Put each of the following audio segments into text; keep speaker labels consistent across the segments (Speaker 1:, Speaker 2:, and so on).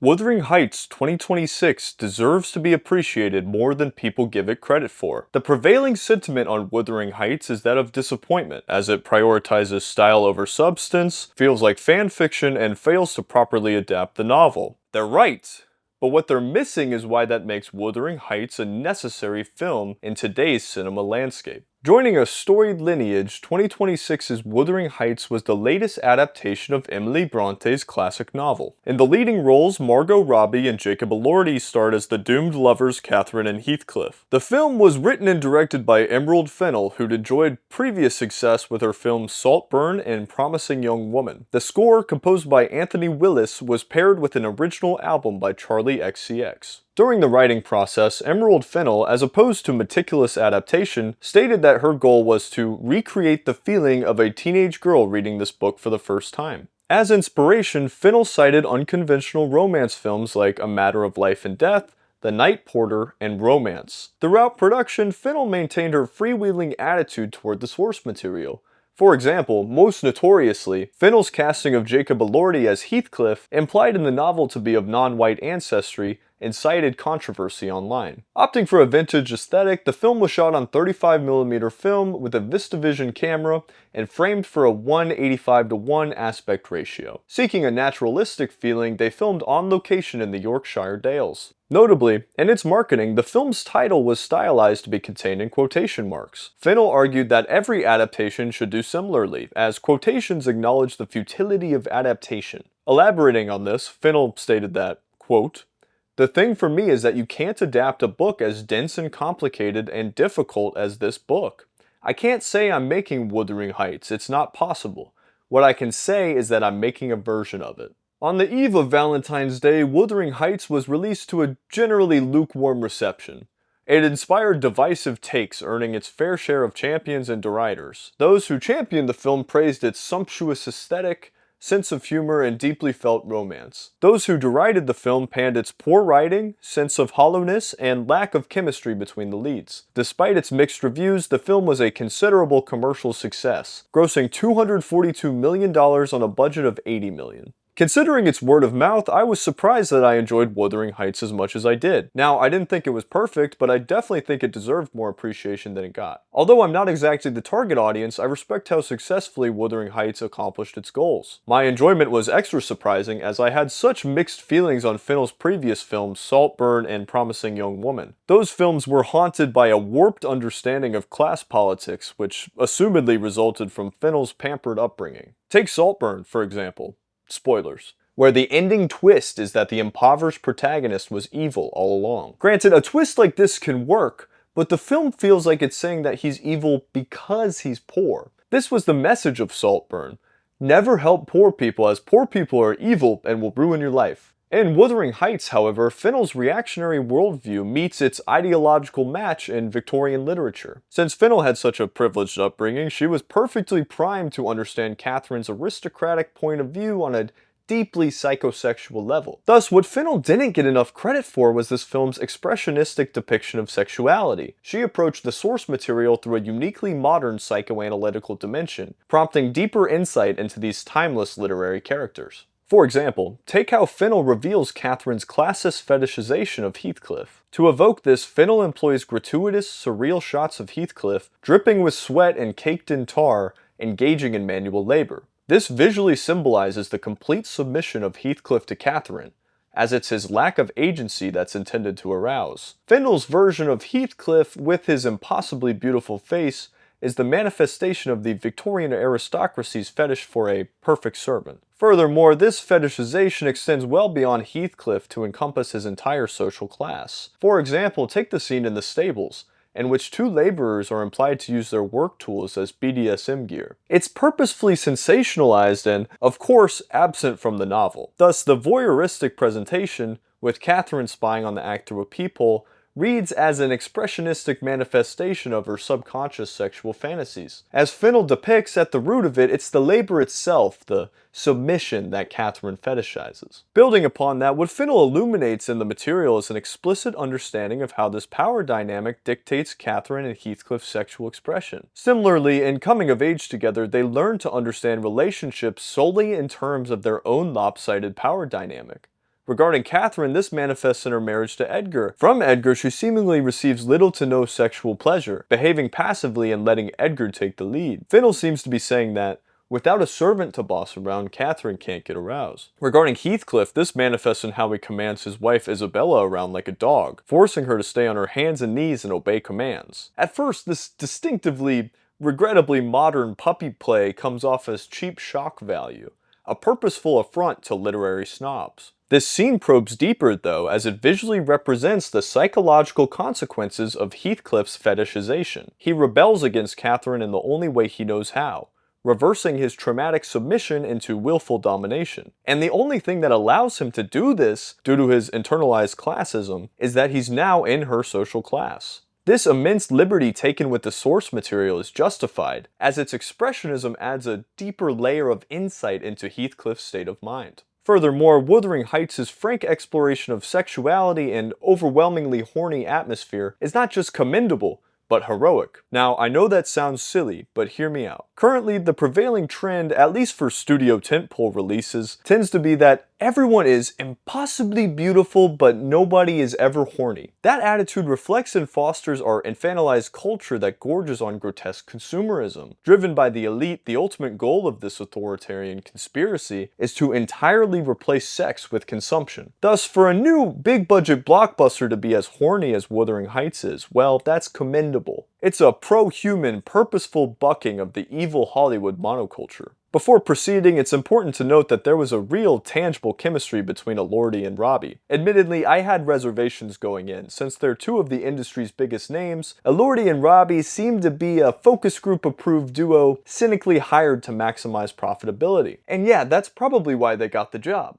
Speaker 1: Wuthering Heights 2026 deserves to be appreciated more than people give it credit for. The prevailing sentiment on Wuthering Heights is that of disappointment, as it prioritizes style over substance, feels like fan fiction, and fails to properly adapt the novel. They're right, but what they're missing is why that makes Wuthering Heights a necessary film in today's cinema landscape. Joining a storied lineage, 2026's Wuthering Heights was the latest adaptation of Emily Bronte's classic novel. In the leading roles, Margot Robbie and Jacob Elordi starred as the doomed lovers Catherine and Heathcliff. The film was written and directed by Fennell, who'd enjoyed previous success with her films Saltburn and Promising Young Woman. The score, composed by Anthony Willis, was paired with an original album by Charlie XCX. During the writing process, Fennell, as opposed to meticulous adaptation, stated that her goal was to recreate the feeling of a teenage girl reading this book for the first time. As inspiration, Fennell cited unconventional romance films like A Matter of Life and Death, The Night Porter, and Romance. Throughout production, Fennell maintained her freewheeling attitude toward the source material. For example, most notoriously, Fennell's casting of Jacob Elordi as Heathcliff, implied in the novel to be of non-white ancestry, incited controversy online. Opting for a vintage aesthetic, the film was shot on 35mm film with a VistaVision camera and framed for a 1:85:1 aspect ratio. Seeking a naturalistic feeling, they filmed on location in the Yorkshire Dales. Notably, in its marketing, the film's title was stylized to be contained in quotation marks. Fennell argued that every adaptation should do similarly, as quotations acknowledge the futility of adaptation. Elaborating on this, Fennell stated that, quote, "The thing for me is that you can't adapt a book as dense and complicated and difficult as this book. I can't say I'm making Wuthering Heights, it's not possible. What I can say is that I'm making a version of it." On the eve of Valentine's Day, Wuthering Heights was released to a generally lukewarm reception. It inspired divisive takes, earning its fair share of champions and deriders. Those who championed the film praised its sumptuous aesthetic, sense of humor, and deeply felt romance. Those who derided the film panned its poor writing, sense of hollowness, and lack of chemistry between the leads. Despite its mixed reviews, the film was a considerable commercial success, grossing $242 million on a budget of $80 million. Considering its word of mouth, I was surprised that I enjoyed Wuthering Heights as much as I did. Now, I didn't think it was perfect, but I definitely think it deserved more appreciation than it got. Although I'm not exactly the target audience, I respect how successfully Wuthering Heights accomplished its goals. My enjoyment was extra surprising as I had such mixed feelings on Fennell's previous films Saltburn and Promising Young Woman. Those films were haunted by a warped understanding of class politics, which assumedly resulted from Fennell's pampered upbringing. Take Saltburn, for example. Spoilers. Where the ending twist is that the impoverished protagonist was evil all along. Granted, a twist like this can work, but the film feels like it's saying that he's evil because he's poor. This was the message of Saltburn. Never help poor people, as poor people are evil and will ruin your life. In Wuthering Heights, however, Fennell's reactionary worldview meets its ideological match in Victorian literature. Since Fennell had such a privileged upbringing, she was perfectly primed to understand Catherine's aristocratic point of view on a deeply psychosexual level. Thus, what Fennell didn't get enough credit for was this film's expressionistic depiction of sexuality. She approached the source material through a uniquely modern psychoanalytical dimension, prompting deeper insight into these timeless literary characters. For example, take how Fennell reveals Catherine's classist fetishization of Heathcliff. To evoke this, Fennell employs gratuitous, surreal shots of Heathcliff, dripping with sweat and caked in tar, engaging in manual labor. This visually symbolizes the complete submission of Heathcliff to Catherine, as it's his lack of agency that's intended to arouse. Fennell's version of Heathcliff, with his impossibly beautiful face, is the manifestation of the Victorian aristocracy's fetish for a perfect servant. Furthermore, this fetishization extends well beyond Heathcliff to encompass his entire social class. For example, take the scene in the stables, in which two laborers are implied to use their work tools as BDSM gear. It's purposefully sensationalized and, of course, absent from the novel. Thus, the voyeuristic presentation, with Catherine spying on the act through a peephole, reads as an expressionistic manifestation of her subconscious sexual fantasies. As Fennell depicts, at the root of it, it's the labor itself, the submission, that Catherine fetishizes. Building upon that, what Fennell illuminates in the material is an explicit understanding of how this power dynamic dictates Catherine and Heathcliff's sexual expression. Similarly, in coming of age together, they learn to understand relationships solely in terms of their own lopsided power dynamic. Regarding Catherine, this manifests in her marriage to Edgar. From Edgar, she seemingly receives little to no sexual pleasure, behaving passively and letting Edgar take the lead. Fennell seems to be saying that, without a servant to boss around, Catherine can't get aroused. Regarding Heathcliff, this manifests in how he commands his wife Isabella around like a dog, forcing her to stay on her hands and knees and obey commands. At first, this distinctively, regrettably modern puppy play comes off as cheap shock value, a purposeful affront to literary snobs. This scene probes deeper, though, as it visually represents the psychological consequences of Heathcliff's fetishization. He rebels against Catherine in the only way he knows how, reversing his traumatic submission into willful domination. And the only thing that allows him to do this, due to his internalized classism, is that he's now in her social class. This immense liberty taken with the source material is justified, as its expressionism adds a deeper layer of insight into Heathcliff's state of mind. Furthermore, Wuthering Heights' frank exploration of sexuality and overwhelmingly horny atmosphere is not just commendable, but heroic. Now, I know that sounds silly, but hear me out. Currently, the prevailing trend, at least for studio tentpole releases, tends to be that everyone is impossibly beautiful, but nobody is ever horny. That attitude reflects and fosters our infantilized culture that gorges on grotesque consumerism. Driven by the elite, the ultimate goal of this authoritarian conspiracy is to entirely replace sex with consumption. Thus, for a new, big-budget blockbuster to be as horny as Wuthering Heights is, well, that's commendable. It's a pro-human, purposeful bucking of the evil Hollywood monoculture. Before proceeding, it's important to note that there was a real, tangible chemistry between Elordi and Robbie. Admittedly, I had reservations going in, since they're two of the industry's biggest names. Elordi and Robbie seemed to be a focus group-approved duo, cynically hired to maximize profitability. And yeah, that's probably why they got the job.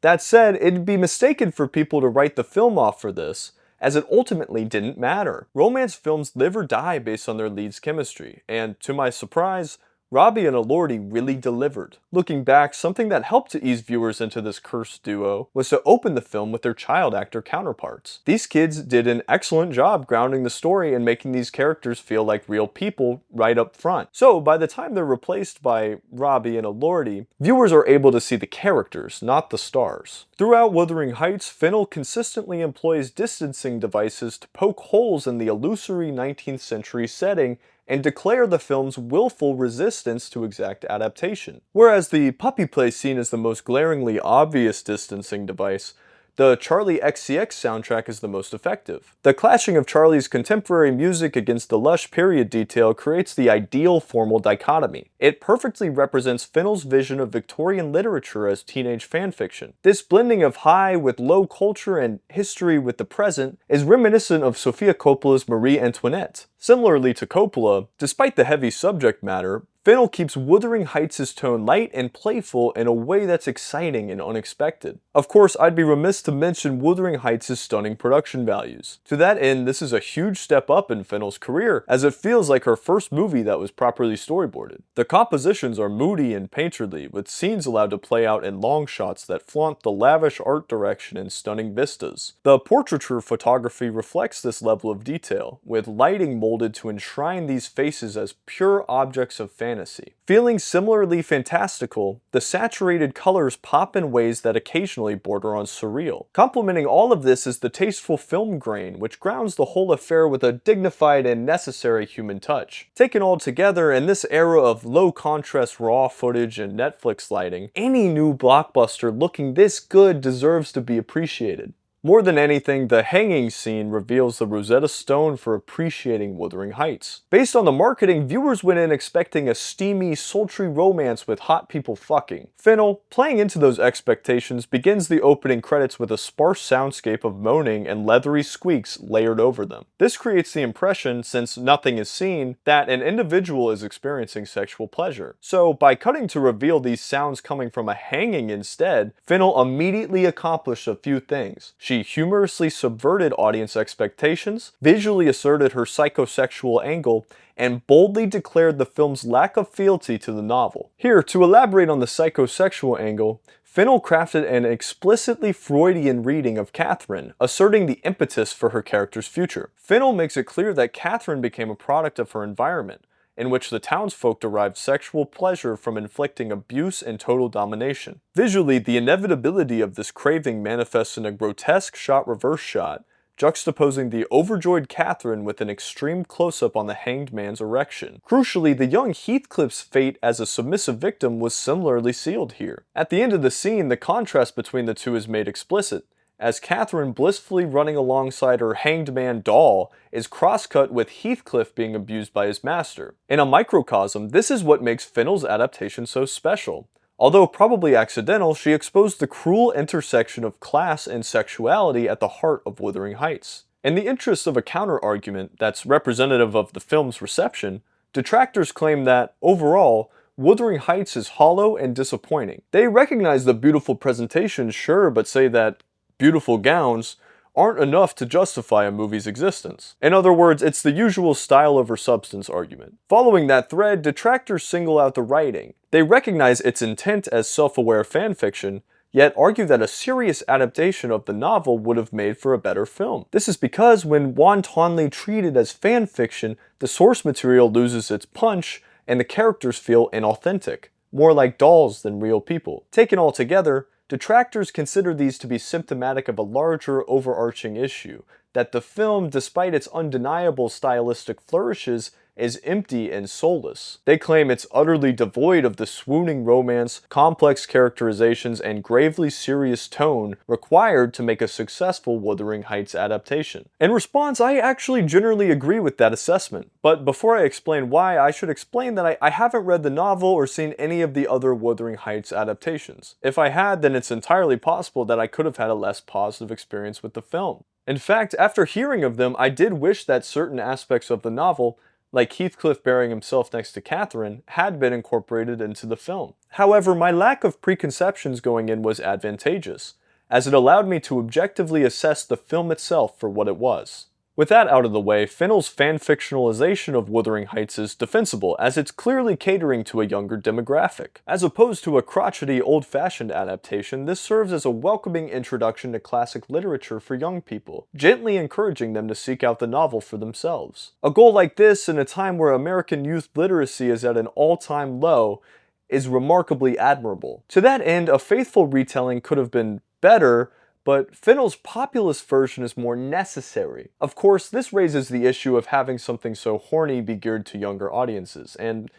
Speaker 1: That said, it'd be mistaken for people to write the film off for this, as it ultimately didn't matter. Romance films live or die based on their lead's chemistry, and to my surprise, Robbie and Elordi really delivered. Looking back, something that helped to ease viewers into this cursed duo was to open the film with their child actor counterparts. These kids did an excellent job grounding the story and making these characters feel like real people right up front. So by the time they're replaced by Robbie and Elordi, viewers are able to see the characters, not the stars. Throughout Wuthering Heights, Fennell consistently employs distancing devices to poke holes in the illusory 19th century setting and declare the film's willful resistance to exact adaptation. Whereas the puppy play scene is the most glaringly obvious distancing device, the Charlie XCX soundtrack is the most effective. The clashing of Charlie's contemporary music against the lush period detail creates the ideal formal dichotomy. It perfectly represents Fennell's vision of Victorian literature as teenage fanfiction. This blending of high with low culture and history with the present is reminiscent of Sofia Coppola's Marie Antoinette. Similarly to Coppola, despite the heavy subject matter, Fennell keeps Wuthering Heights' tone light and playful in a way that's exciting and unexpected. Of course, I'd be remiss to mention Wuthering Heights' stunning production values. To that end, this is a huge step up in Fennell's career, as it feels like her first movie that was properly storyboarded. The compositions are moody and painterly, with scenes allowed to play out in long shots that flaunt the lavish art direction and stunning vistas. The portraiture photography reflects this level of detail, with lighting molded to enshrine these faces as pure objects of fantasy. Feeling similarly fantastical, the saturated colors pop in ways that occasionally border on surreal. Complementing all of this is the tasteful film grain, which grounds the whole affair with a dignified and necessary human touch. Taken all together, in this era of low-contrast raw footage and Netflix lighting, any new blockbuster looking this good deserves to be appreciated. More than anything, the hanging scene reveals the Rosetta Stone for appreciating Wuthering Heights. Based on the marketing, viewers went in expecting a steamy, sultry romance with hot people fucking. Fennell, playing into those expectations, begins the opening credits with a sparse soundscape of moaning and leathery squeaks layered over them. This creates the impression, since nothing is seen, that an individual is experiencing sexual pleasure. So, by cutting to reveal these sounds coming from a hanging instead, Fennell immediately accomplished a few things. She humorously subverted audience expectations, visually asserted her psychosexual angle, and boldly declared the film's lack of fealty to the novel. Here, to elaborate on the psychosexual angle, Fennell crafted an explicitly Freudian reading of Catherine, asserting the impetus for her character's future. Fennell makes it clear that Catherine became a product of her environment, in which the townsfolk derived sexual pleasure from inflicting abuse and total domination. Visually, the inevitability of this craving manifests in a grotesque shot-reverse shot, juxtaposing the overjoyed Catherine with an extreme close-up on the hanged man's erection. Crucially, the young Heathcliff's fate as a submissive victim was similarly sealed here. At the end of the scene, the contrast between the two is made explicit, as Catherine, blissfully running alongside her hanged man doll, is cross-cut with Heathcliff being abused by his master. In a microcosm, this is what makes Fennell's adaptation so special. Although probably accidental, she exposed the cruel intersection of class and sexuality at the heart of Wuthering Heights. In the interest of a counter-argument that's representative of the film's reception, detractors claim that, overall, Wuthering Heights is hollow and disappointing. They recognize the beautiful presentation, sure, but say that beautiful gowns aren't enough to justify a movie's existence. In other words, it's the usual style over substance argument. Following that thread, detractors single out the writing. They recognize its intent as self-aware fanfiction, yet argue that a serious adaptation of the novel would have made for a better film. This is because when wantonly treated as fanfiction, the source material loses its punch and the characters feel inauthentic, more like dolls than real people. Taken all together, detractors consider these to be symptomatic of a larger overarching issue, that the film, despite its undeniable stylistic flourishes, is empty and soulless. They claim it's utterly devoid of the swooning romance, complex characterizations, and gravely serious tone required to make a successful Wuthering Heights adaptation. In response, I actually generally agree with that assessment, but before I explain why, I should explain that I haven't read the novel or seen any of the other Wuthering Heights adaptations. If I had, then it's entirely possible that I could have had a less positive experience with the film. In fact, after hearing of them, I did wish that certain aspects of the novel, like Heathcliff burying himself next to Catherine, had been incorporated into the film. However, my lack of preconceptions going in was advantageous, as it allowed me to objectively assess the film itself for what it was. With that out of the way, Fennell's fan-fictionalization of Wuthering Heights is defensible, as it's clearly catering to a younger demographic. As opposed to a crotchety, old-fashioned adaptation, this serves as a welcoming introduction to classic literature for young people, gently encouraging them to seek out the novel for themselves. A goal like this, in a time where American youth literacy is at an all-time low, is remarkably admirable. To that end, a faithful retelling could have been better, but Fennell's populist version is more necessary. Of course, this raises the issue of having something so horny be geared to younger audiences, and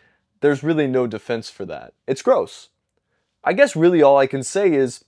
Speaker 1: there's really no defense for that. It's gross. I guess really all I can say is,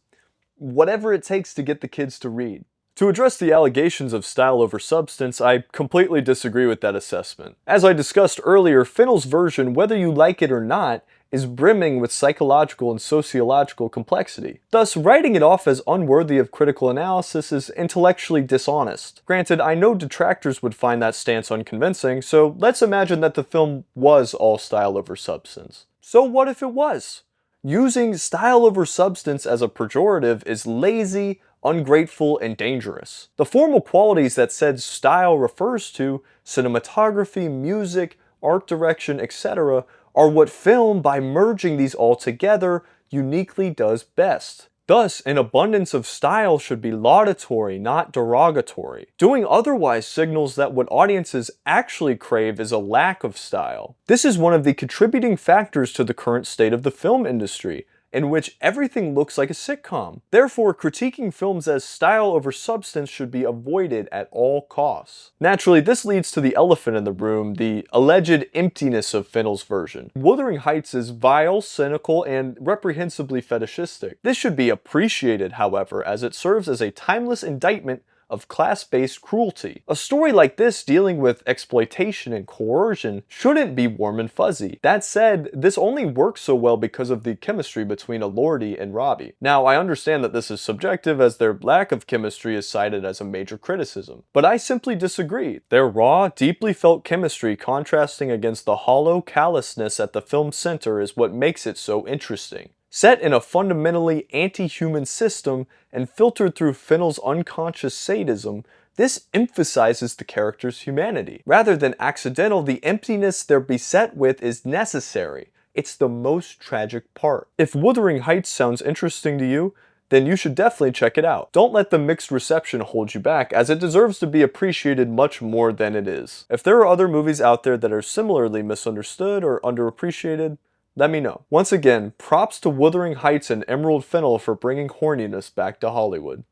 Speaker 1: whatever it takes to get the kids to read. To address the allegations of style over substance, I completely disagree with that assessment. As I discussed earlier, Fennell's version, whether you like it or not, is brimming with psychological and sociological complexity. Thus, writing it off as unworthy of critical analysis is intellectually dishonest. Granted, I know detractors would find that stance unconvincing, so let's imagine that the film was all style over substance. So what if it was? Using style over substance as a pejorative is lazy, ungrateful, and dangerous. The formal qualities that said style refers to, cinematography, music, art direction, etc., are what film, by merging these all together, uniquely does best. Thus, an abundance of style should be laudatory, not derogatory. Doing otherwise signals that what audiences actually crave is a lack of style. This is one of the contributing factors to the current state of the film industry, in which everything looks like a sitcom. Therefore, critiquing films as style over substance should be avoided at all costs. Naturally, this leads to the elephant in the room, the alleged emptiness of Fennell's version. Wuthering Heights is vile, cynical, and reprehensibly fetishistic. This should be appreciated, however, as it serves as a timeless indictment of class-based cruelty. A story like this dealing with exploitation and coercion shouldn't be warm and fuzzy. That said, this only works so well because of the chemistry between Elordi and Robbie. Now, I understand that this is subjective, as their lack of chemistry is cited as a major criticism, but I simply disagree. Their raw, deeply felt chemistry contrasting against the hollow callousness at the film's center is what makes it so interesting. Set in a fundamentally anti-human system and filtered through Fennell's unconscious sadism, this emphasizes the character's humanity. Rather than accidental, the emptiness they're beset with is necessary. It's the most tragic part. If Wuthering Heights sounds interesting to you, then you should definitely check it out. Don't let the mixed reception hold you back, as it deserves to be appreciated much more than it is. If there are other movies out there that are similarly misunderstood or underappreciated, let me know. Once again, props to Wuthering Heights and Emerald Fennell for bringing horniness back to Hollywood.